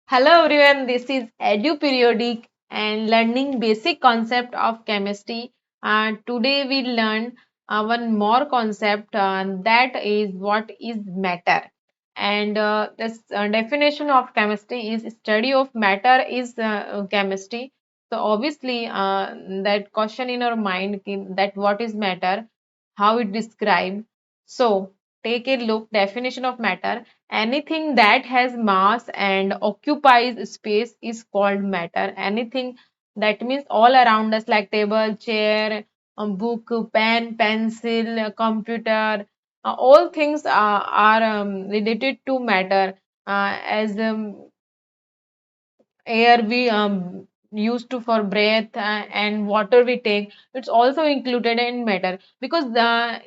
Hello everyone, this is Edu Periodic and learning basic concept of chemistry. Today we learn one more concept that is what is matter. And this definition of chemistry is study of matter is chemistry. So obviously that question in our mind that what is matter, how it described. So take a look definition of matter. Anything that has mass and occupies space is called matter. Anything that means all around us, like table, chair, book, pen, pencil, computer, all things are related to matter. As air we used to for breath and water we take, it's also included in matter, because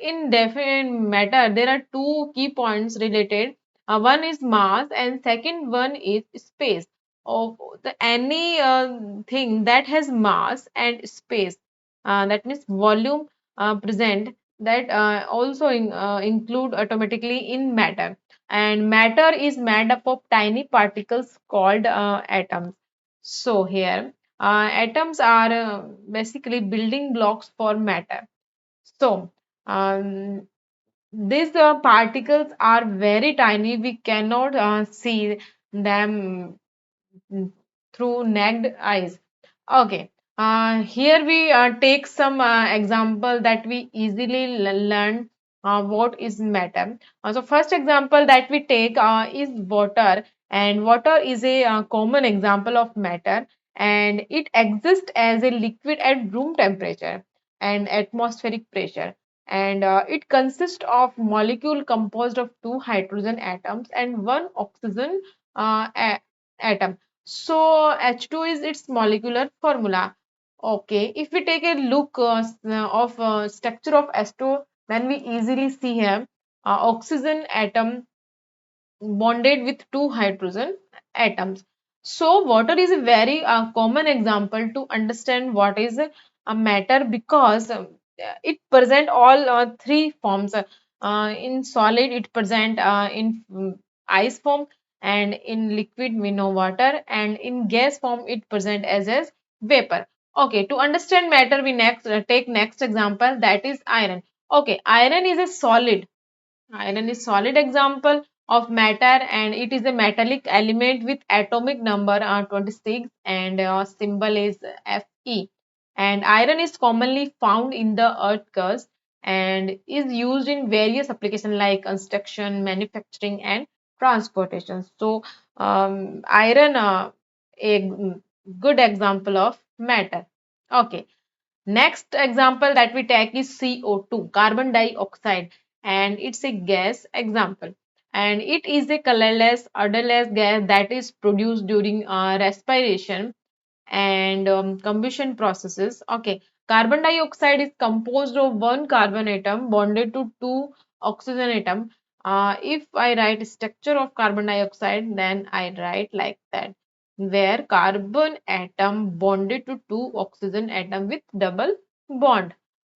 in definite matter there are two key points related. One is mass and second one is space of any thing that has mass and space, that means volume present, that also include automatically in matter. And matter is made up of tiny particles called atoms. So here atoms are basically building blocks for matter. So these particles are very tiny, we cannot see them through naked eyes. Okay, here we take some example that we easily learn what is matter. So first example that we take is water, and water is a common example of matter, and it exists as a liquid at room temperature and atmospheric pressure. And it consists of molecule composed of two hydrogen atoms and one oxygen atom. So H2 is its molecular formula. Okay, if we take a look of structure of H2, then we easily see here oxygen atom bonded with two hydrogen atoms. So water is a very common example to understand what is a matter, because it present all three forms. In solid, it present in ice form, and in liquid we know water, and in gas form it present as vapor. Okay, to understand matter, we next take next example, that is iron. Okay, iron is a solid. Iron is solid example of matter, and it is a metallic element with atomic number 26, and symbol is Fe. And iron is commonly found in the earth crust and is used in various applications like construction, manufacturing, and transportation. So iron a good example of matter. Okay. Next example that we take is CO2, carbon dioxide, and it's a gas example. And it is a colorless, odorless gas that is produced during respiration and combustion processes. Okay, carbon dioxide is composed of one carbon atom bonded to two oxygen atom. If I write structure of carbon dioxide, then I write like that, where carbon atom bonded to two oxygen atom with double bond.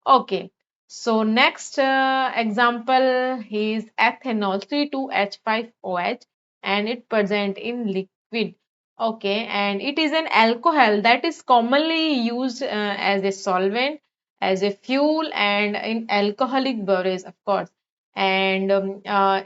Okay, so next example is ethanol, C2H5OH, and it present in liquid. Okay, and it is an alcohol that is commonly used as a solvent, as a fuel, and in alcoholic beverage, of course. And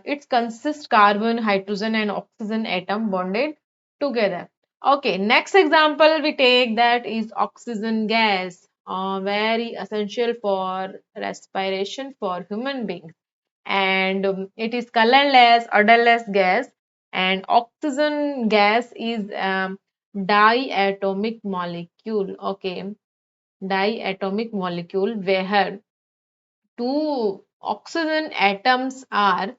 it consists carbon, hydrogen, and oxygen atom bonded together. Okay, next example we take that is oxygen gas, very essential for respiration for human beings. And it is colorless, odorless gas, and oxygen gas is diatomic molecule. Okay, diatomic molecule where two oxygen atoms are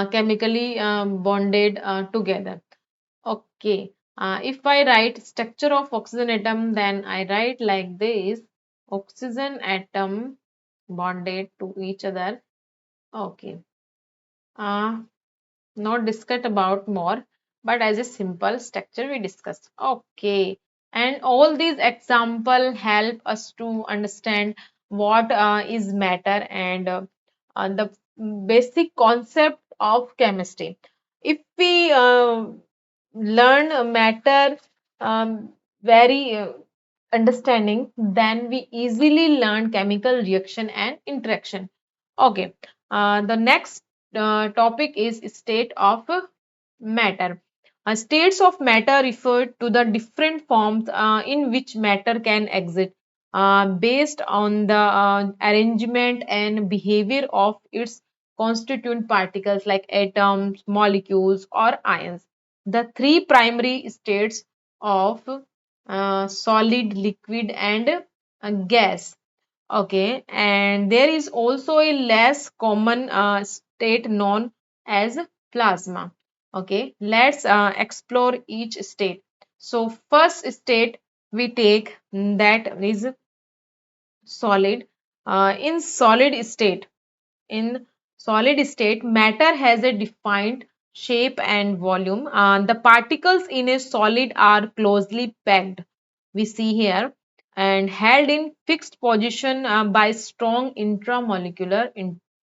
chemically bonded together. Okay, if I write structure of oxygen atom, then I write like this: oxygen atom bonded to each other. Okay, uh, not discuss about more, but as a simple structure we discussed. Okay, and all these example help us to understand what is matter, and the basic concept of chemistry. If we learn matter very understanding, then we easily learn chemical reaction and interaction. Okay, the next topic is state of matter. States of matter refer to the different forms in which matter can exist based on the arrangement and behavior of its constituent particles like atoms, molecules, or ions. The three primary states of solid, liquid, and gas. Okay, and there is also a less common state known as plasma. Okay, let's explore each state. So, first state we take, that is solid. In solid state, matter has a defined shape and volume. The particles in a solid are closely packed, we see here, and held in fixed position by strong intramolecular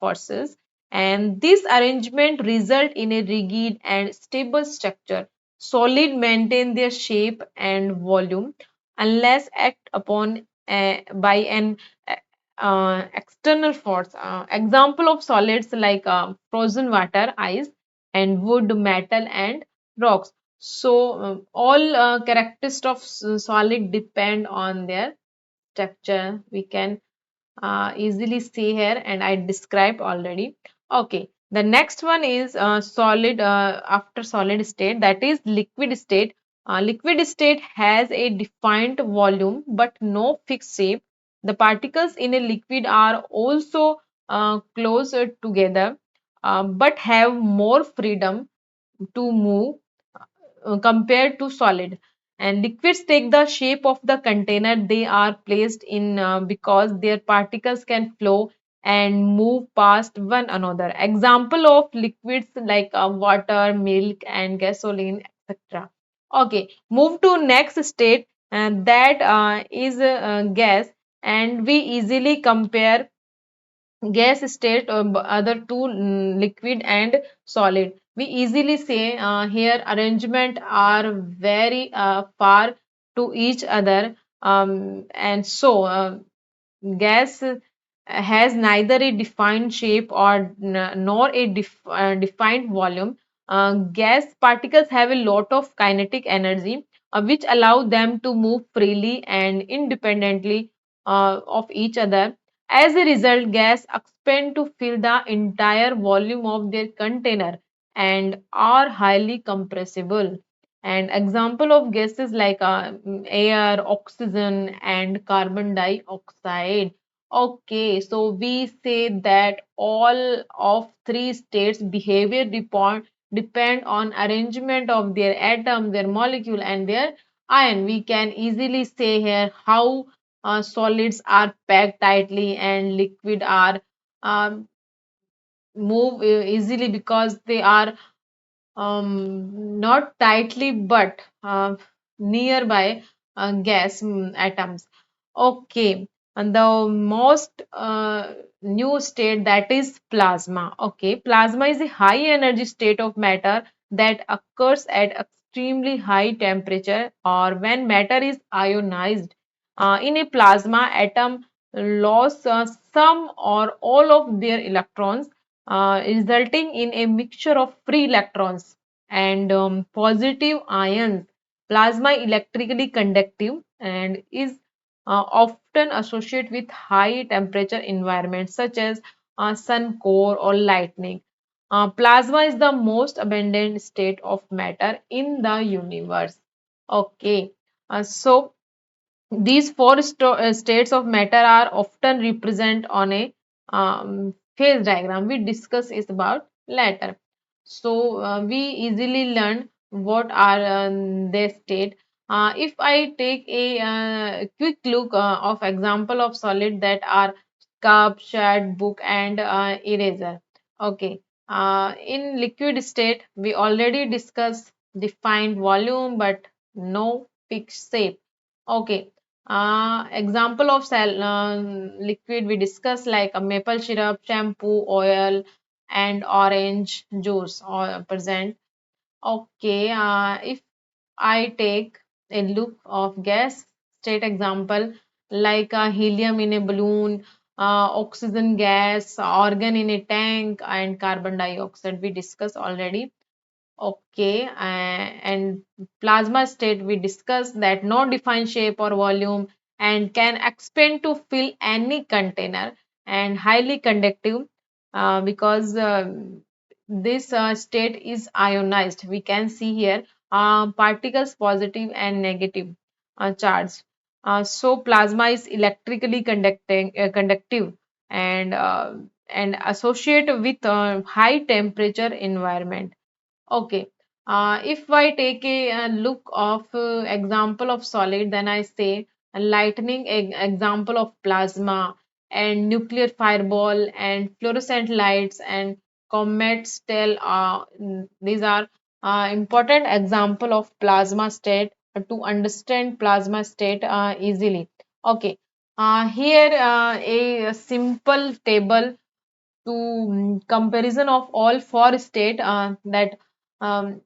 forces. And this arrangement result in a rigid and stable structure. Solid maintain their shape and volume unless act upon by an external force. Example of solids like frozen water, ice, and wood, metal, and rocks. So all characteristics of solid depend on their structure. We can easily see here, and I described already. Okay, the next one is solid after solid state, that is liquid state. Liquid state has a defined volume but no fixed shape. The particles in a liquid are also closer together but have more freedom to move compared to solid. And liquids take the shape of the container they are placed in because their particles can flow and move past one another. Example of liquids like water, milk, and gasoline, etc. Okay, move to next state, and that is gas, and we easily compare gas state other two, liquid and solid. We easily say here arrangement are very far to each other, and so gas has neither a defined shape or nor a defined volume. Gas particles have a lot of kinetic energy, which allow them to move freely and independently of each other. As a result, gas expand to fill the entire volume of their container and are highly compressible. And example of gases like air, oxygen, and carbon dioxide. Okay, so we say that all of three states behavior depend on arrangement of their atom, their molecule, and their ion. We can easily say here how solids are packed tightly and liquid are move easily because they are not tightly but nearby gas atoms. Okay, and the most new state, that is plasma. Okay, plasma is a high energy state of matter that occurs at extremely high temperature or when matter is ionized. In a plasma, atom lose some or all of their electrons, resulting in a mixture of free electrons and positive ions. Plasma electrically conductive and is often associated with high temperature environments such as sun core or lightning. Plasma is the most abundant state of matter in the universe. Okay, so these four states of matter are often represented on a phase diagram. We discuss is about later. So we easily learn what are their state. If I take a quick look of example of solid, that are cup, shard, book, and eraser. Okay. In liquid state, we already discussed defined volume but no fixed shape. Okay. Example of liquid we discuss like a maple syrup, shampoo, oil, and orange juice or present. Okay, if I take a look of gas state example like helium in a balloon, oxygen gas, argon in a tank, and carbon dioxide we discussed already. Okay, and plasma state we discussed that no defined shape or volume and can expand to fill any container and highly conductive because this state is ionized. We can see here particles positive and negative charge. So plasma is electrically conductive and and associate with high temperature environment. Okay. If I take a, look of example of solid, then I say a lightning example of plasma and nuclear fireball and fluorescent lights and comets tell these are important example of plasma state to understand plasma state easily. Okay. Here a simple table to comparison of all four state that um,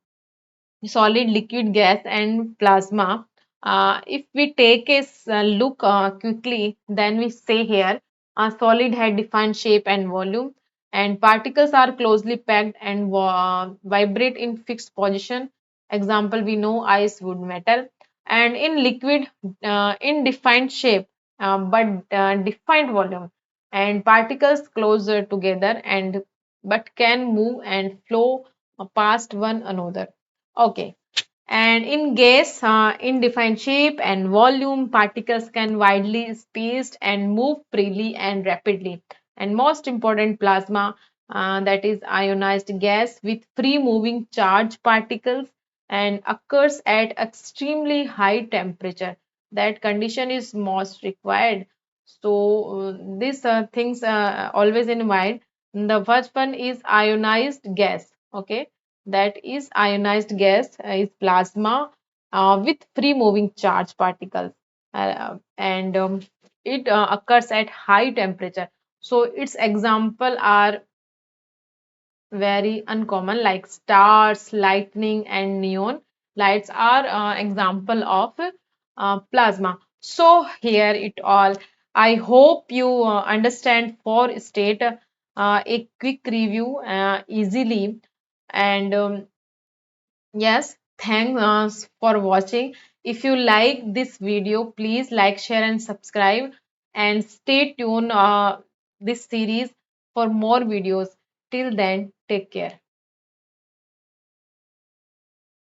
solid, liquid, gas, and plasma. If we take a look quickly, then we say here a solid had defined shape and volume, and particles are closely packed and vibrate in fixed position. Example, we know ice, wood, metal, and in liquid, in defined shape, but defined volume, and particles closer together and but can move and flow past one another. Okay. And in gas, in defined shape and volume, particles can widely spaced and move freely and rapidly. And most important, plasma, that is ionized gas with free moving charge particles and occurs at extremely high temperature. That condition is most required. So these things always in mind. The first one is ionized gas. Okay, that is ionized gas is plasma with free moving charge particles and it occurs at high temperature. So its example are very uncommon like stars, lightning, and neon lights are example of plasma. So here it all. I hope you understand for state a quick review easily and yes, thanks for watching. If you like this video, please like, share, and subscribe. And stay tuned this series for more videos. Till then, take care.